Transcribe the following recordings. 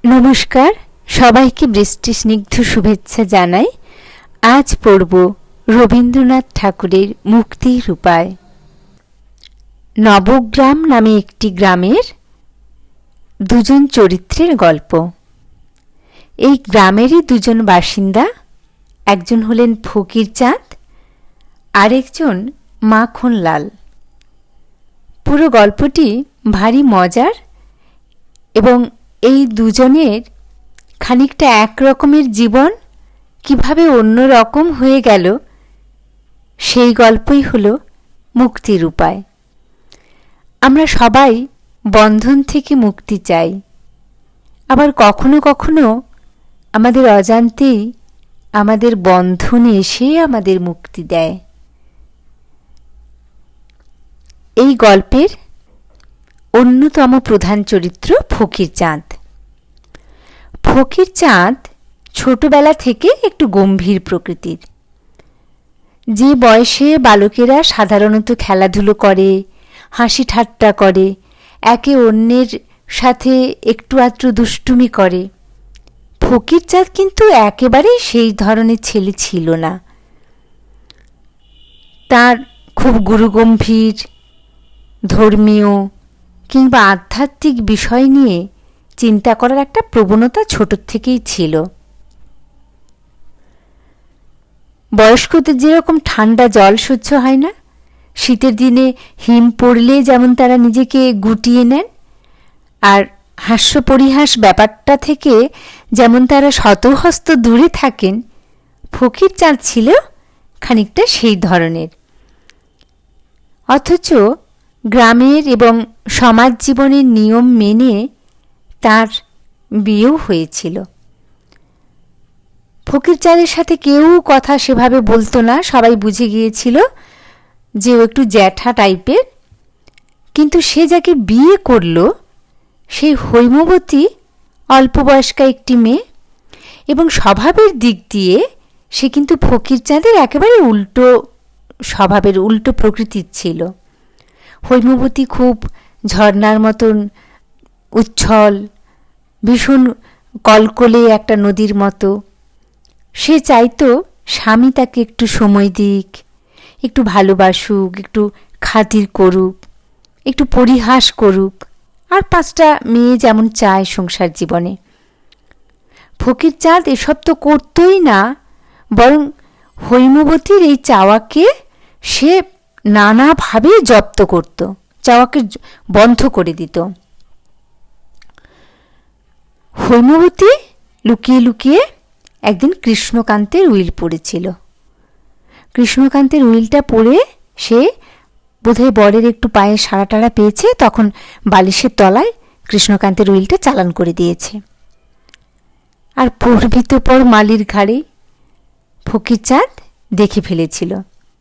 নমস্কার, সবাইকে বৃষ্টি স্নিগ্ধ শুভেচ্ছা জানাই। আজ পড়ব রবীন্দ্রনাথ ঠাকুরের মুক্তির উপায়। নবগ্রাম নামে একটি গ্রামের দুজন চরিত্রের গল্প। এই গ্রামেরই দুজন বাসিন্দা, একজন হলেন ফকিরচাঁদ, আরেকজন মাখনলাল। পুরো গল্পটি ভারী মজার এবং এই দুজনের খানিকটা একরকমের জীবন কিভাবে অন্য রকম হয়ে গেল সেই গল্পই হলো মুক্তির উপায়। আমরা সবাই বন্ধন থেকে মুক্তি চাই, আবার কখনো কখনো আমাদের অজান্তেই আমাদের বন্ধনে এসে আমাদের মুক্তি দেয়। এই গল্পের অন্যতম প্রধান চরিত্র ফকিরচাঁদ। ফকিরচাঁদ ছোটবেলা থেকে একটু গম্ভীর প্রকৃতির। যে বয়সে বালকেরা সাধারণত খেলাধুলো করে, হাসি ঠাট্টা করে, একে অন্যের সাথে একটু আধটু দুষ্টুমি করে, ফকিরচাঁদ কিন্তু একেবারেই সেই ধরনের ছেলে ছিল না। তার খুব গুরুগম্ভীর, ধর্মীয় কিংবা আধ্যাত্মিক বিষয় নিয়ে চিন্তা করার একটা প্রবণতা ছোট থেকেই ছিল। বয়স্কদের যেরকম ঠান্ডা জল সহ্য হয় না, শীতের দিনে হিম পড়লে যেমন তারা নিজেকে গুটিয়ে নেন, আর হাস্য পরিহাস ব্যাপারটা থেকে যেমন তারা শতহস্ত দূরে থাকেন, ফকিরচাঁদ ছিল খানিকটা সেই ধরনের। অথচ গ্রামের এবং সমাজ জীবনের নিয়ম মেনে তার বিয়েও হয়েছিল। ফকিরচাঁদের সাথে কেউ কথা সেভাবে বলতো না, সবাই বুঝে গিয়েছিল যে ও একটু জ্যাঠা টাইপের। কিন্তু সে যাকে বিয়ে করল সেই হৈমবতী অল্প বয়স্কা একটি মেয়ে, এবং স্বভাবের দিক দিয়ে সে কিন্তু ফকিরচাঁদের একেবারে উল্টো স্বভাবের, উল্টো প্রকৃতির ছিল। হৈমবতী খুব ঝর্ণার মতন উচ্ছল, ভীষণ কলকলে একটা নদীর মতো। সে চাইতো স্বামী তাকে একটু সময় দিক, একটু ভালোবাসুক, একটু খাতির করুক, একটু পরিহাস করুক, আর 5টা মেয়ে যেমন চায় সংসার জীবনে। ফকিরচাঁদ এসব তো করতই না, বরং হৈমবতীর এই চাওয়াকে সে নানাভাবে জব্দ করত, চাওয়াকে বন্ধ করে দিত। হৈমবতী লুকিয়ে লুকিয়ে একদিন কৃষ্ণকান্তের উইল পড়েছিল। কৃষ্ণকান্তের উইলটা পড়ে সে বোধহয় বরের একটু পায়ে সাড়া টাড়া পেয়েছে, তখন বালিশের তলায় কৃষ্ণকান্তের উইলটা চালান করে দিয়েছে। আর পড়বি তো পর মালির ঘাড়ে। ফকিরচাঁদ দেখে ফেলেছিল।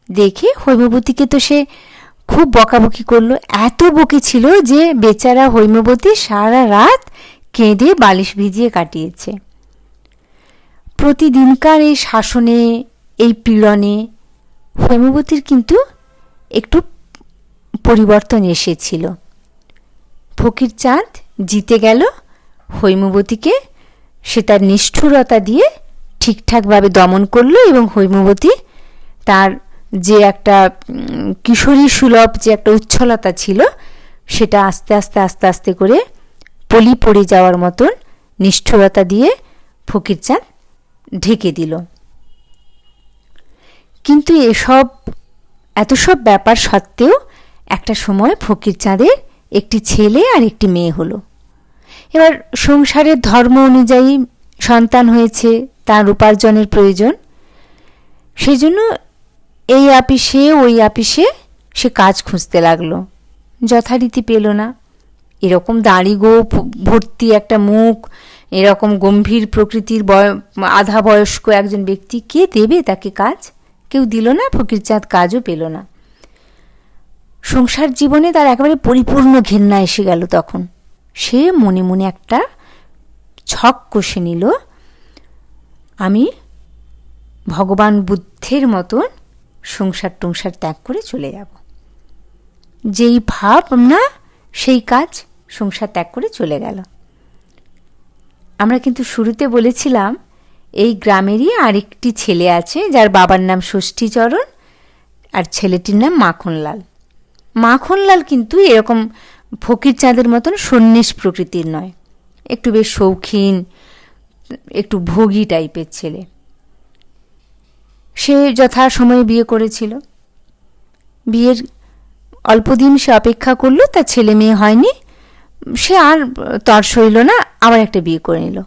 দেখে হৈমবতীকে তো সে খুব বকাবকি করলো, এত বকেছিল যে বেচারা হৈমবতী সারা রাত কেঁদে বালিশ ভিজিয়ে কাটিয়েছে। প্রতিদিনকার এই শাসনে, এই পীড়নে হৈমবতীর কিন্তু একটু পরিবর্তন এসেছিল। ফকিরচাঁদ জিতে গেল হৈমবতীকে, সে তার নিষ্ঠুরতা দিয়ে ঠিকঠাকভাবে দমন করল, এবং হৈমবতী তার যে একটা কিশোরী সুলভ যে একটা উচ্ছলতা ছিল, সেটা আস্তে আস্তে আস্তে আস্তে করে পলি পড়ে যাওয়ার মতন নিষ্ঠুরতা দিয়ে ফকিরচাঁদ ঢেকে দিল। কিন্তু এত সব ব্যাপার সত্ত্বেও একটা সময় ফকিরচাঁদের একটি ছেলে আর একটি মেয়ে হলো। এবার সংসারের ধর্ম অনুযায়ী সন্তান হয়েছে, তার উপার্জনের প্রয়োজন। সেই জন্য এই আপিসে ওই আপিসে সে কাজ খুঁজতে লাগলো, যথারীতি পেল না। এরকম দাড়ি গো ভর্তি একটা মুখ, এরকম গম্ভীর প্রকৃতির আধা বয়স্ক একজন ব্যক্তি, কে দেবে তাকে কাজ? কেউ দিল না, ফকিরচাঁদ কাজও পেল না। সংসার জীবনে তার একেবারে পরিপূর্ণ ঘেন্না এসে গেল। তখন সে মনে মনে একটা ছক কষে নিল, আমি ভগবান বুদ্ধের মতন সংসার টংসার ত্যাগ করে চলে যাব। যেই ভাব না সেই কাজ, সংসার ত্যাগ করে চলে গেল। আমরা কিন্তু শুরুতে বলেছিলাম এই গ্রামেরই আরেকটি ছেলে আছে যার বাবার নাম ষষ্ঠীচরণ আর ছেলেটির নাম মাখনলাল। মাখনলাল কিন্তু এরকম ফকিরচাঁদের মতন সন্ন্যাস প্রকৃতির নয়, একটু বেশ শৌখিন, একটু ভোগী টাইপের ছেলে। সে যথাসময়ে বিয়ে করেছিল। বিয়ের অল্পদিন সে অপেক্ষা করলো, তার ছেলে মেয়ে হয়নি, সে আর তর সইল না, আবার একটা বিয়ে করে নিল।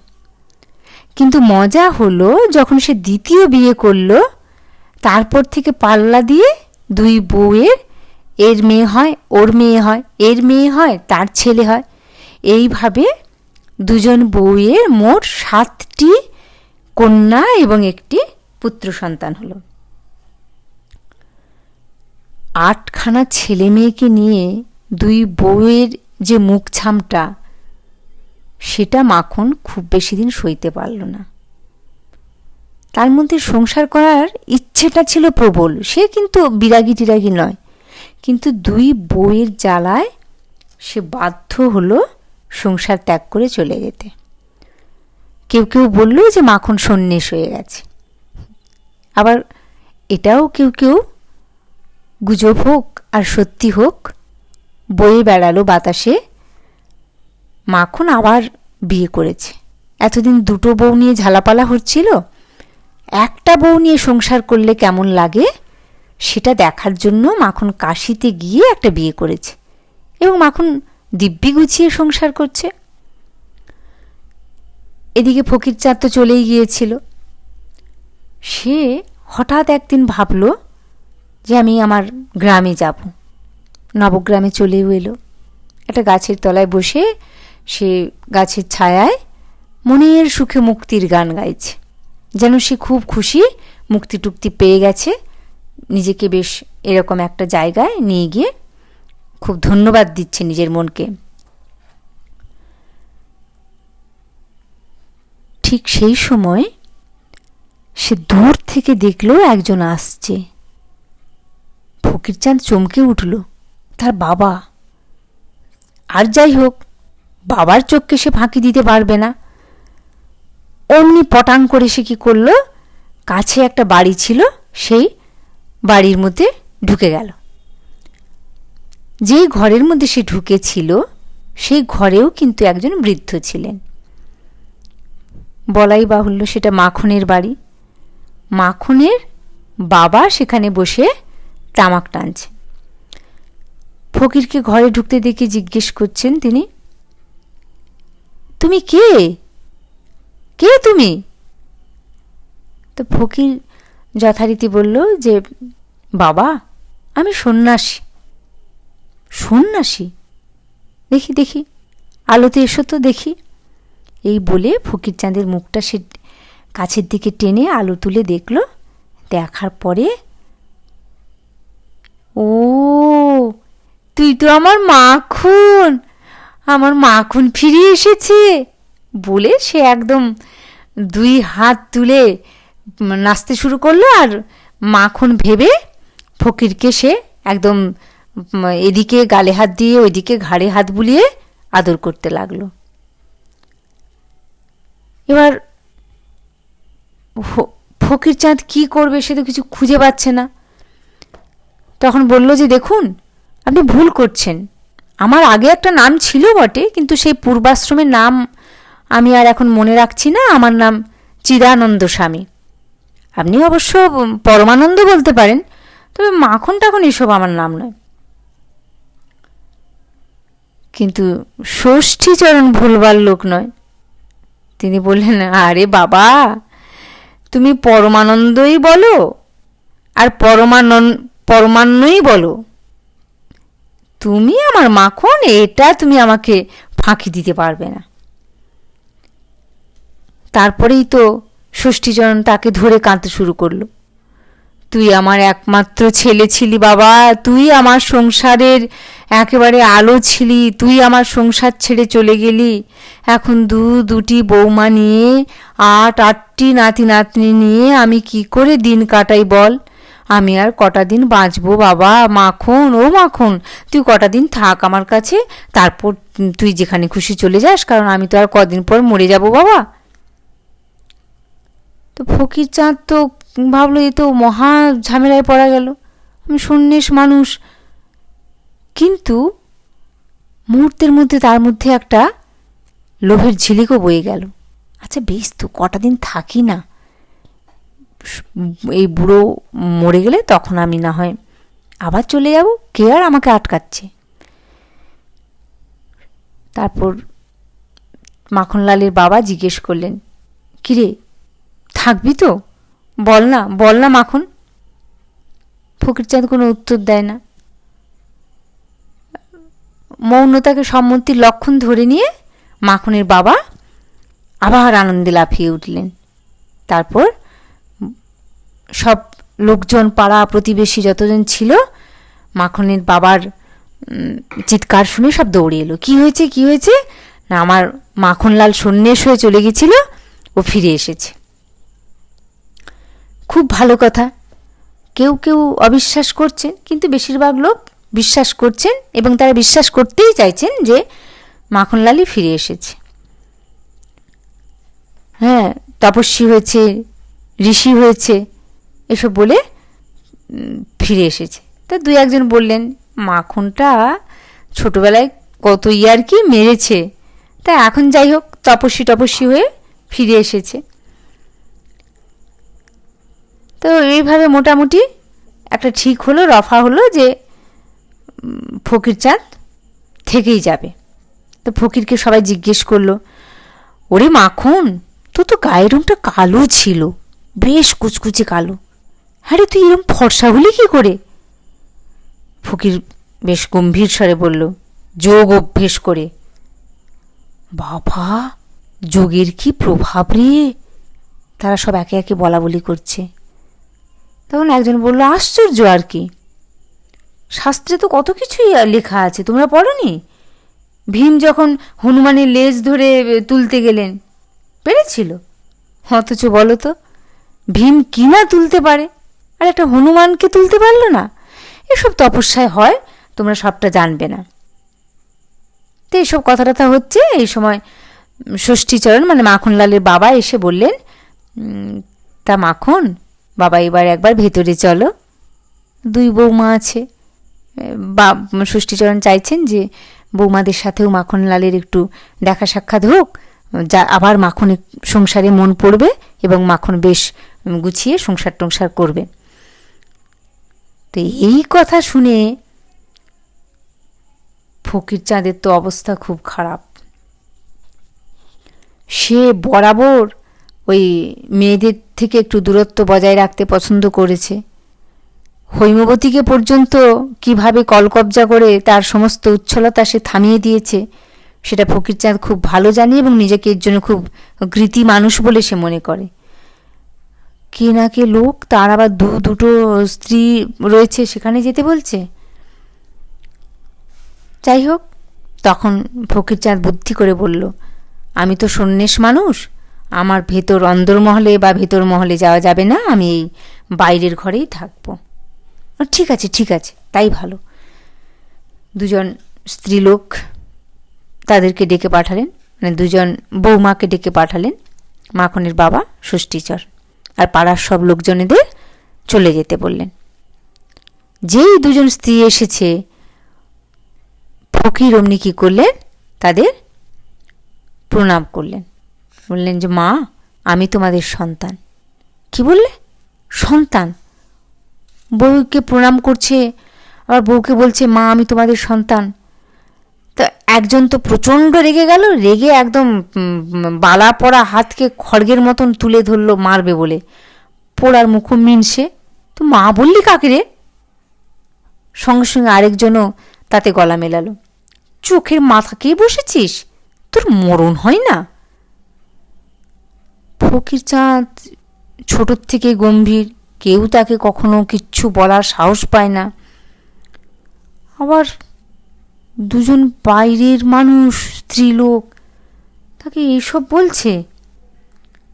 কিন্তু মজা হলো যখন সে দ্বিতীয় বিয়ে করলো, তারপর থেকে পাল্লা দিয়ে দুই বউয়ের এর মেয়ে হয়, ওর মেয়ে হয়, এর মেয়ে হয়, তার ছেলে হয়, এইভাবে দুজন বউয়ের মোট 7টি কন্যা এবং একটি পুত্র সন্তান হলো। 8খানা ছেলে মেয়েকে নিয়ে দুই বউয়ের যে মুখ ছামটা, সেটা মাখন খুব বেশি দিন সইতে পারল না। তার মধ্যে সংসার করার ইচ্ছেটা ছিল প্রবল, সে কিন্তু বিরাগী টিরাগী নয়, কিন্তু দুই বউয়ের জ্বালায় সে বাধ্য হলো সংসার ত্যাগ করে চলে যেতে। কেউ কেউ বলল যে মাখন সন্ন্যাস হয়ে গেছে, আবার এটাও কেউ কেউ গুজব হোক আর সত্যি হোক বয়ে বেড়ালো বাতাসে, মাখন আবার বিয়ে করেছে। এতদিন দুটো বউ নিয়ে ঝালাপালা হচ্ছিল, একটা বউ নিয়ে সংসার করলে কেমন লাগে সেটা দেখার জন্য মাখন কাশিতে গিয়ে একটা বিয়ে করেছে এবং মাখন দিব্যি গুছিয়ে সংসার করছে। এদিকে ফকিরচাঁদ তো চলেই গিয়েছিল। সে হঠাৎ একদিন ভাবল যে আমি আমার গ্রামে যাব। নবগ্রামে চলেও এলো। একটা গাছের তলায় বসে সে গাছের ছায়ায় মনের সুখে মুক্তির গান গাইছে, যেন সে খুব খুশি, মুক্তি টুক্তি পেয়ে গেছে, নিজেকে বেশ এরকম একটা জায়গায় নিয়ে গিয়ে খুব ধন্যবাদ দিচ্ছে নিজের মনকে। ঠিক সেই সময় সে দূর থেকে দেখলো একজন আসছে। ফকিরচাঁদ চমকে উঠল, তার বাবা। আর যাই হোক, বাবার চোখকে সে ফাঁকি দিতে পারবে না। অমনি পটাং করে সে কি করলো, কাছে একটা বাড়ি ছিল, সেই বাড়ির মধ্যে ঢুকে গেল। যেই ঘরের মধ্যে সে ঢুকেছিল সেই ঘরেও কিন্তু একজন বৃদ্ধ ছিলেন। বলাই বাহুল্য সেটা মাখনের বাড়ি। মাখনের বাবা সেখানে বসে তামাক টানছে। ফকিরকে ঘরে ঢুকতে দেখে জিজ্ঞেস করছেন তিনি, তুমি কে? কে তুমি? তো ফকির যথারীতি বলল যে বাবা, আমি সন্ন্যাসী। সন্ন্যাসী? দেখি দেখি, আলোতে এসো তো দেখি। এই বলে ফকিরচাঁদের মুখটা সে কাছের দিকে টেনে আলো তুলে দেখল। দেখার পরে, ও তুই তো আমার মাখন, আমার মাখন ফিরে এসেছে বলে সে একদম 2 হাত তুলে নাচতে শুরু করলো। আর মাখন ভেবে ফকিরকে সে একদম এদিকে গালে হাত দিয়ে ওইদিকে ঘাড়ে হাত বুলিয়ে আদর করতে লাগলো। এবার ফকিরচাঁদ কি করবে সে তো কিছু খুঁজে পাচ্ছে না। তখন বলল যে দেখুন, আপনি ভুল করছেন। আমার আগে একটা নাম ছিল বটে, কিন্তু সেই পূর্বাশ্রমের নাম আমি আর এখন মনে রাখছি না। আমার নাম চিদানন্দ স্বামী। আপনি অবশ্য পরমানন্দ বলতে পারেন, তবে মাখন টাখন এসব আমার নাম নয়। কিন্তু ষষ্ঠীচরণ ভুলবার লোক নয়। তিনি বললেন, আরে বাবা, তুমি পরমানন্দই বলো আর পরমান্নই বলো, তুমি আমার মাখন, এটা তুমি আমাকে ফাঁকি দিতে পারবে না। তারপরেই তো ষষ্ঠীচরণ তাকে ধরে কাঁদতে শুরু করলো। তুই আমার একমাত্র ছেলে ছিলি বাবা, তুই আমার সংসারের একেবারে আলো ছিলি, তুই আমার সংসার ছেড়ে চলে গেলি। এখন দুটি বৌমা নিয়ে 8টি নাতি নাতনি নিয়ে আমি কি করে দিন কাটাই বল? আমি আর কটা দিন বাঁচবো বাবা। মাখন, ও মাখন, তুই কটা দিন থাক আমার কাছে, তারপর তুই যেখানে খুশি চলে যাস, কারণ আমি তো আর কদিন পর মরে যাব বাবা। তো ফকিরচাঁদ তো ভাবলো এ তো মহা ঝামেলায় পড়া গেল, আমি সন্ন্যাস মানুষ। কিন্তু মুহূর্তের মধ্যে তার মধ্যে একটা লোভের ঝিলিকও বয়ে গেল। আচ্ছা বেশ, তো কটা দিন থাকি না, এই বুড়ো মরে গেলে তখন আমি না হয় আবার চলে যাব, কে আর আমাকে আটকাচ্ছে। তারপর মাখনলালের বাবা জিজ্ঞেস করলেন, কিরে থাকবি তো, বল না বল না মাখন। ফকিরচাঁদ কোনো উত্তর দেয় না। মৌনতাকে সম্মতির লক্ষণ ধরে নিয়ে মাখনের বাবা আবার আনন্দে লাফিয়ে উঠলেন। তারপর সব লোকজন, পাড়া প্রতিবেশী যতজন ছিল, মাখনের বাবার চিৎকার শুনে সব দৌড়ে এলো। কি হয়েছে, কি হয়েছে? না, আমার মাখনলাল সন্ন্যাস হয়ে চলে গেছিল, ও ফিরে এসেছে। খুব ভালো কথা। কেউ কেউ অবিশ্বাস করছেন, কিন্তু বেশিরভাগ লোক বিশ্বাস করছেন, এবং তারা বিশ্বাস করতেই চাইছেন যে মাখনলালই ফিরে এসেছে। হ্যাঁ, তপস্বী হয়েছে, ঋষি হয়েছে, এসব বলে ফিরে এসেছে। তা দুই একজন বললেন, মাখনটা ছোটবেলায় কত ইয়ার্কি মেরেছে, তা এখন যাই হোক তপস্বী হয়ে ফিরে এসেছে। তো এইভাবে মোটামুটি একটা ঠিক হলো, রফা হলো যে ফকিরচাঁদ থেকেই যাবে। তো ফকিরকে সবাই জিজ্ঞেস করলো, ওরে মাখন, তোর তো গায়ের রংটা কালো ছিল, বেশ কুচকুচে কালো, হ্যাঁ রে, তুই এরকম ফর্সা হলি কী করে? ফকির বেশ গম্ভীর স্বরে বলল, যোগ অভ্যেস করে। বাবা, যোগের কি প্রভাব রে! তারা সব একে একে বলা বলি করছে। তখন একজন বলল, আশ্চর্য আর কি, শাস্ত্রে তো কত কিছুই লেখা আছে, তোমরা পড়োনি? ভীম যখন হনুমানের লেজ ধরে তুলতে গেলেন, পেরেছিল? অথচ বলো তো, ভীম কি না তুলতে পারে, আর একটা হনুমানকে তুলতে পারলো না? এসব তপস্যায় হয়, তোমরা সবটা জানবে না। তো এইসব কথা টথা হচ্ছে, এই সময় ষষ্ঠীচরণ মানে মাখনলালের বাবা এসে বললেন, তা মাখন বাবা, এবার একবার ভেতরে চলো, দুই বৌমা আছে। বা ষষ্ঠীচরণ চাইছেন যে বৌমাদের সাথেও মাখনলালের একটু দেখা সাক্ষাৎ হোক, যা আবার মাখনের সংসারে মন পড়বে এবং মাখন বেশ গুছিয়ে সংসার টংসার করবে। তো এই কথা শুনে ফকিরচাঁদের তো অবস্থা খুব খারাপ। সে বরাবর ওই মেয়েদের থেকে একটু দূরত্ব বজায় রাখতে পছন্দ করেছে। হৈমবতীকে পর্যন্ত কিভাবে কলকবজা করে তার সমস্ত উচ্ছলতা সে থামিয়ে দিয়েছে, সেটা ফকিরচাঁদ খুব ভালো জানে, এবং নিজেকে এর জন্য খুব কৃতী মানুষ বলে সে মনে করে। কে না কে লোক, তার আবার দুটো স্ত্রী রয়েছে, সেখানে যেতে বলছে। যাই হোক, তখন ফকিরচাঁদ বুদ্ধি করে বলল, আমি তো সন্ন্যাস মানুষ, আমার ভেতর অন্দরমহলে বা ভেতর মহলে যাওয়া যাবে না, আমি এই বাইরের ঘরেই থাকবো। ঠিক আছে, ঠিক আছে, তাই ভালো। দুজন স্ত্রীলোক তাদেরকে ডেকে পাঠালেন, মানে দুজন বৌমাকে ডেকে পাঠালেন মাখনের বাবা ষষ্ঠীচর, আর পাড়ার সব লোকজনেদের চলে যেতে বললেন। যেই দুজন স্ত্রী এসেছে, ফকির অমনি কী করলেন, তাদের প্রণাম করলেন, বললেন যে মা, আমি তোমাদের সন্তান। কি বললে? সন্তান? বউকে প্রণাম করছে, আবার বউকে বলছে মা, আমি তোমাদের সন্তান। তো একজন তো প্রচণ্ড রেগে গেল, রেগে একদম বালা পড়া হাতকে খড়গের মতন তুলে ধরলো মারবে বলে। পোড়ার মুখ মিনসে, তো মা বললি কাকে রে? সঙ্গে সঙ্গে আরেকজনও তাতে গলা মেলালো, চোখের মাথাকেই বসেছিস, তোর মরণ হয় না? ফকিরচাঁদ ছোটোর থেকে গম্ভীর, কেউ তাকে কখনো কিচ্ছু বলার সাহস পায় না। আবার দুজন বাইরের মানুষ, স্ত্রীলোক, তাকে এইসব বলছে।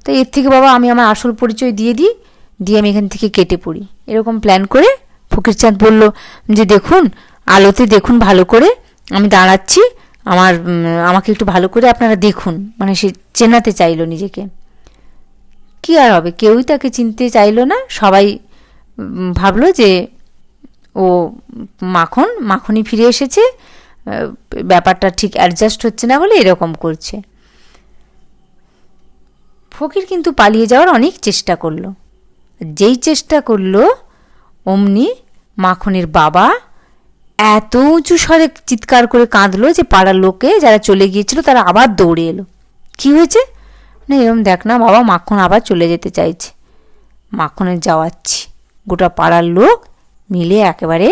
তাই এর থেকে বাবা আমি আমার আসল পরিচয় দিয়ে দিই, দিয়ে আমি এখান থেকে কেটে পড়ি। এরকম প্ল্যান করে ফকিরচাঁদ বলল যে দেখুন, আলোতে দেখুন ভালো করে, আমি দাঁড়াচ্ছি, আমাকে একটু ভালো করে আপনারা দেখুন। মানে সে চেনাতে চাইলো নিজেকে। কি আর হবে, কেউই তাকে চিনতে চাইলো না। সবাই ভাবলো যে ও মাখনই ফিরে এসেছে, ব্যাপারটা ঠিক অ্যাডজাস্ট হচ্ছে না বলে এরকম করছে। ফকির কিন্তু পালিয়ে যাওয়ার অনেক চেষ্টা করলো। যেই চেষ্টা করলো অমনি মাখনের বাবা এত উঁচু স্বরে চিৎকার করে কাঁদলো যে পাড়ার লোকে যারা চলে গিয়েছিল তারা আবার দৌড়ে এলো। কি হয়েছে না, এরম দেখ না বাবা, মাখন আবার চলে যেতে চাইছে, মাখনের যাওয়াচ্ছি। গোটা পাড়ার লোক মিলে একেবারে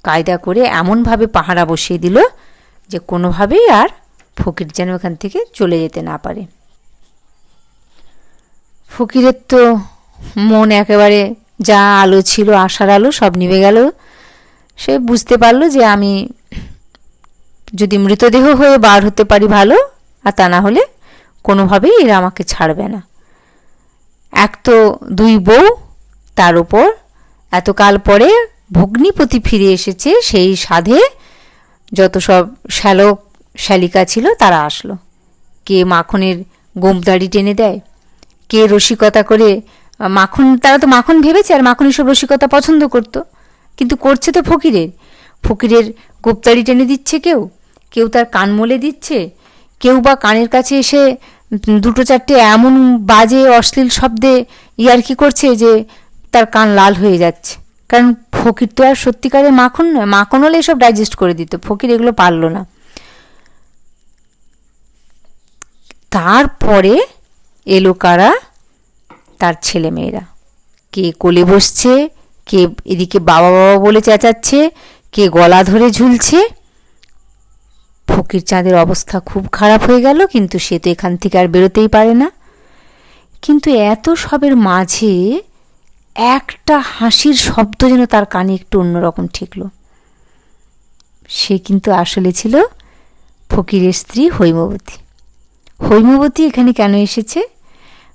কায়দা করে এমনভাবে পাহারা বসিয়ে দিল যে কোনোভাবেই আর ফকির যেন ওখান থেকে চলে যেতে না পারে। ফকিরের তো মন একেবারে, যা আলো ছিল, আশার আলো, সব নিভে গেল। সে বুঝতে পারলো যে আমি যদি মৃতদেহ হয়ে বার হতে পারি ভালো, আর তা না হলে কোনোভাবেই এরা আমাকে ছাড়বে না। এক তো দুই বউ, তার উপর এতকাল পরে ভগ্নিপতি ফিরে এসেছে, সেই সাধে যত সব শ্যালক শ্যালিকা ছিল তারা আসলো। কে মাখনের গোমদাড়ি টেনে দেয়, কে রসিকতা করে তারা তো মাখন ভেবেছে আর মাখন এসব রসিকতা পছন্দ করত, কিন্তু করছে তো ফকিরের গোপদাড়ি টেনে দিচ্ছে, কেউ তার কান মলে দিচ্ছে, কেউ বা কানের কাছে এসে দুটো চারটে এমন বাজে অশ্লীল শব্দে ইয়ার্কি করছে যে তার কান লাল হয়ে যাচ্ছে। কারণ ফকির তো আর সত্যিকারের মাখন নয়, মাখন হলে এসব ডাইজেস্ট করে দিত, ফকির এগুলো পারল না। তারপরে এলো কারা, তার ছেলেমেয়েরা। কে কোলে বসছে, কে এদিকে বাবা বাবা বলে চেঁচাচ্ছে, কে গলা ধরে ঝুলছে। ফকিরচাঁদের অবস্থা খুব খারাপ হয়ে গেল, কিন্তু সে তো এখান থেকে আর বেরোতেই পারে না। কিন্তু এত সবের মাঝে একটা হাসির শব্দ যেন তার কানে একটু অন্যরকম ঠেকল। সে কিন্তু আসলে ছিল ফকিরের স্ত্রী হৈমবতী। হৈমবতী এখানে কেন এসেছে?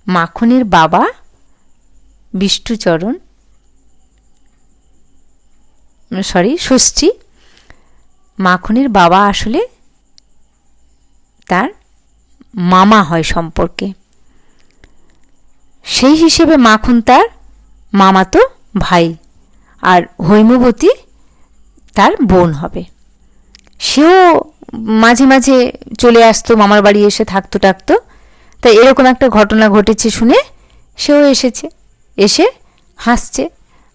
মাখনের বাবা বিষ্ণুচরণ, ষষ্ঠী, মাখনের বাবা আসলে তার মামা হয় সম্পর্কে। সেই হিসেবে মাখন তার মামাতো ভাই, আর হৈমবতী তার বোন হবে। সেও মাঝে মাঝে চলে আসতো, মামার বাড়ি এসে থাকতো টাকতো। তাই এরকম একটা ঘটনা ঘটেছে শুনে সেও এসেছে, এসে হাসছে,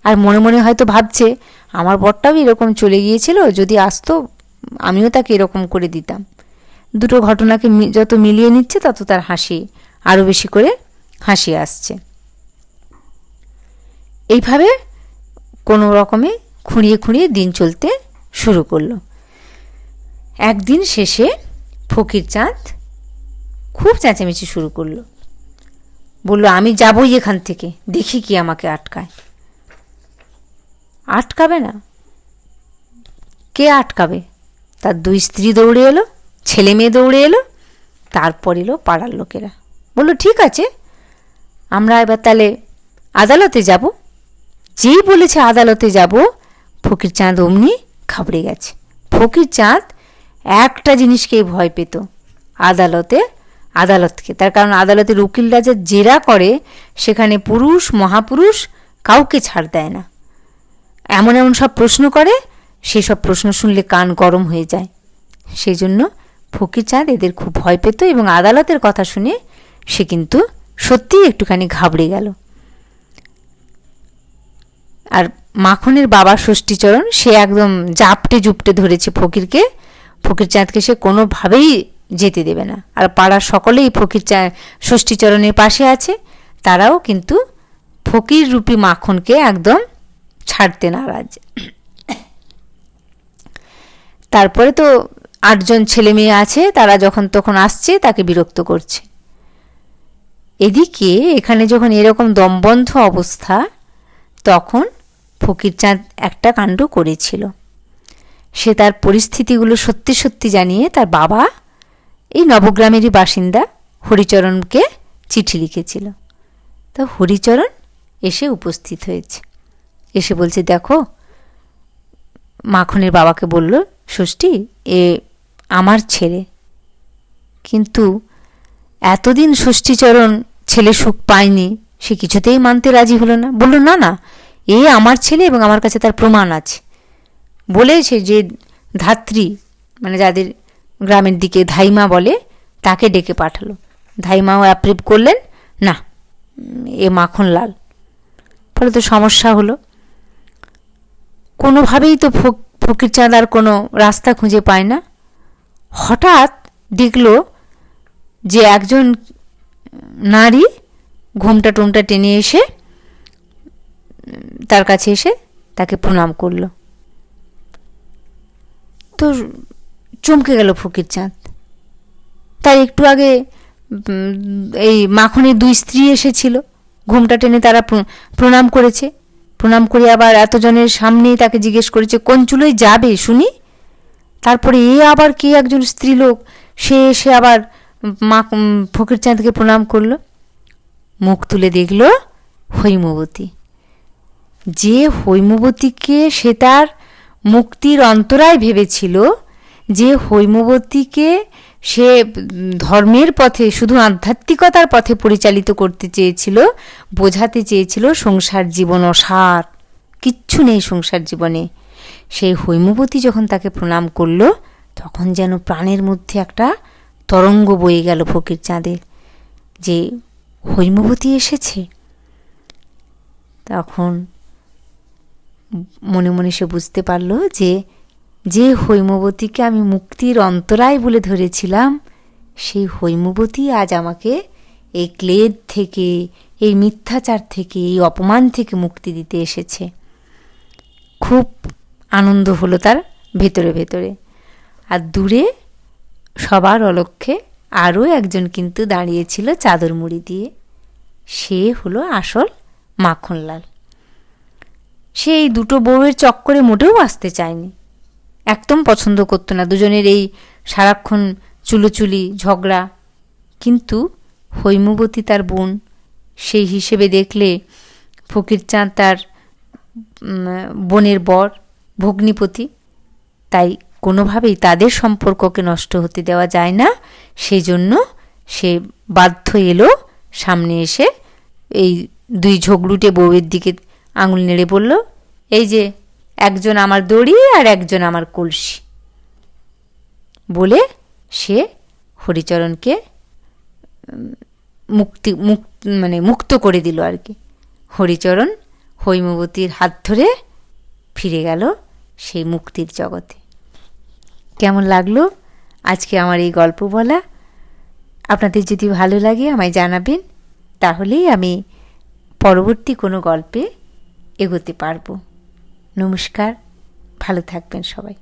আর মনে মনে হয়তো ভাবছে আমার বরটাও এরকম চলে গিয়েছিল, যদি আসতো আমিও তাকে এরকম করে দিতাম। দুটো ঘটনাকে যত মিলিয়ে নিচ্ছে তত তার হাসি আরও বেশি করে হাসি আসছে। এইভাবে কোনো রকমে খুঁড়িয়ে খুঁড়িয়ে দিন চলতে শুরু করলো। একদিন শেষে ফকিরচাঁদ খুব চেঁচামেচি শুরু করলো, বলল আমি যাবই এখান থেকে, দেখি কি আমাকে আটকায়। আটকাবে না? কে আটকাবে? তার দুই স্ত্রী দৌড়ে এলো, ছেলে মেয়ে দৌড়ে এলো, তারপর এলো পাড়ার লোকেরা। বলল ঠিক আছে, আমরা এবার তাহলে আদালতে যাব। যেই বলেছে আদালতে যাব, ফকিরচাঁদ অমনি ঘাবড়ে গেছে। ফকিরচাঁদ একটা জিনিসকেই ভয় পেত, আদালতকে। তার কারণ আদালতের উকিলরা যে জেরা করে, সেখানে পুরুষ মহাপুরুষ কাউকে ছাড় দেয় না। এমন এমন সব প্রশ্ন করে, সেসব প্রশ্ন শুনলে কান গরম হয়ে যায়। সেই জন্য ফকিরচাঁদ এদের খুব ভয় পেত, এবং আদালতের কথা শুনে সে কিন্তু সত্যিই একটুখানি ঘাবড়ে গেল। আর মাখনের বাবা ষষ্ঠীচরণ, সে একদম জাপটে জুপটে ধরেছে ফকিরচাঁদকে সে কোনোভাবেই যেতে দেবে না। আর পাড়ার সকলেই ষষ্ঠীচরণের পাশে আছে, তারাও কিন্তু ফকির রূপী মাখনকে একদম ছাড়তে নারাজ। তারপরে তো 8 জন ছেলে মেয়ে আছে, তারা যখন তখন আসছে, তাকে বিরক্ত করছে। এদিকে এখানে যখন এরকম দমবন্ধ অবস্থা, তখন ফকিরচাঁদ একটা কাণ্ড করেছিল। সে তার পরিস্থিতিগুলো সত্যি সত্যি জানিয়ে তার বাবা, এই নবগ্রামেরই বাসিন্দা হরিচরণকে চিঠি লিখেছিল। তো হরিচরণ এসে উপস্থিত হয়েছে। এসে বলছে, দেখো, মাখনের বাবাকে বলল, ষষ্ঠী, এ আমার ছেলে। কিন্তু এতদিন ষষ্ঠীচরণ ছেলে সুখ পায়নি, সে কিছুতেই মানতে রাজি হলো না। বলল, না না, এ আমার ছেলে এবং আমার কাছে তার প্রমাণ আছে। বলেছে যে ধাত্রী, মানে যাদের গ্রামের দিকে ধাইমা বলে, তাকে ডেকে পাঠালো। ধাইমাও অ্যাপ্রুভ করলেন, না, এ মাখনলাল। ফলে তো সমস্যা হলো। কোনোভাবেই তো ফকিরচাঁদ আর কোনো রাস্তা খুঁজে পায় না। হঠাৎ দেখল যে একজন নারী ঘোমটা টোমটা টেনে এসে তার কাছে এসে তাকে প্রণাম করল। তো চমকে গেল ফকিরচাঁদ। তার একটু আগে এই মাখনের দুই স্ত্রী এসেছিল, ঘোমটা টেনে তারা প্রণাম করেছে। প্রণাম করে আবার এতজনের সামনেই তাকে জিজ্ঞেস করেছে, কোন চুলোয় যাবে শুনি। তারপরে এ আবার কে একজন স্ত্রীলোক, সে এসে আবার ফকিরচাঁদকে প্রণাম করল। মুখ তুলে দেখল হৈমবতী। যে হৈমবতীকে সে তার মুক্তির অন্তরায় ভেবেছিল, যে হৈমবতীকে সে ধর্মের পথে, শুধু আধ্যাত্মিকতার পথে পরিচালিত করতে চেয়েছিল, বোঝাতে চেয়েছিল সংসার জীবন অসার, কিচ্ছু নেই সংসার জীবনে, সেই হৈমবতী যখন তাকে প্রণাম করল, তখন যেন প্রাণের মধ্যে একটা তরঙ্গ বয়ে গেল ফকিরচাঁদের, যে হৈমবতী এসেছে। তখন মনে মনে সে বুঝতে পারল যে যে হৈমবতীকে আমি মুক্তির অন্তরায় বলে ধরেছিলাম, সেই হৈমবতী আজ আমাকে এই ক্লেদ থেকে, এই মিথ্যাচার থেকে, এই অপমান থেকে মুক্তি দিতে এসেছে। খুব আনন্দ হলো তার ভেতরে ভেতরে। আর দূরে সবার অলক্ষ্যে আরও একজন কিন্তু দাঁড়িয়েছিল চাদর মুড়ি দিয়ে, সে হলো আসল মাখনলাল। সে এই দুটো বউয়ের চক্করে মোটেও আসতে চায়নি, একদম পছন্দ করতো না দুজনের এই সারাক্ষণ চুলোচুলি ঝগড়া। কিন্তু হৈমবতী তার বোন, সেই হিসেবে দেখলে ফকিরচাঁদ তার বোনের বর, ভগ্নিপতি, তাই কোনোভাবেই তাদের সম্পর্ককে নষ্ট হতে দেওয়া যায় না। সেই জন্য সে বাধ্য এলো সামনে এসে এই দুই ঝগড়ুটে বউয়ের দিকে আঙুল নেড়ে বলল, এই যে একজন আমার দড়ি আর একজন আমার কলসি। বলে সে হরিচরণকে মুক্ত করে দিল আর কি। হরিচরণ হৈমবতীর হাত ধরে ফিরে গেল সেই মুক্তির জগতে। কেমন লাগলো আজকে আমার এই গল্প বলা? আপনাদের যদি ভালো লাগে আমায় জানাবেন, তাহলেই আমি পরবর্তী কোনো গল্পে এগোতে পারবো। নমস্কার, ভালো থাকবেন সবাই।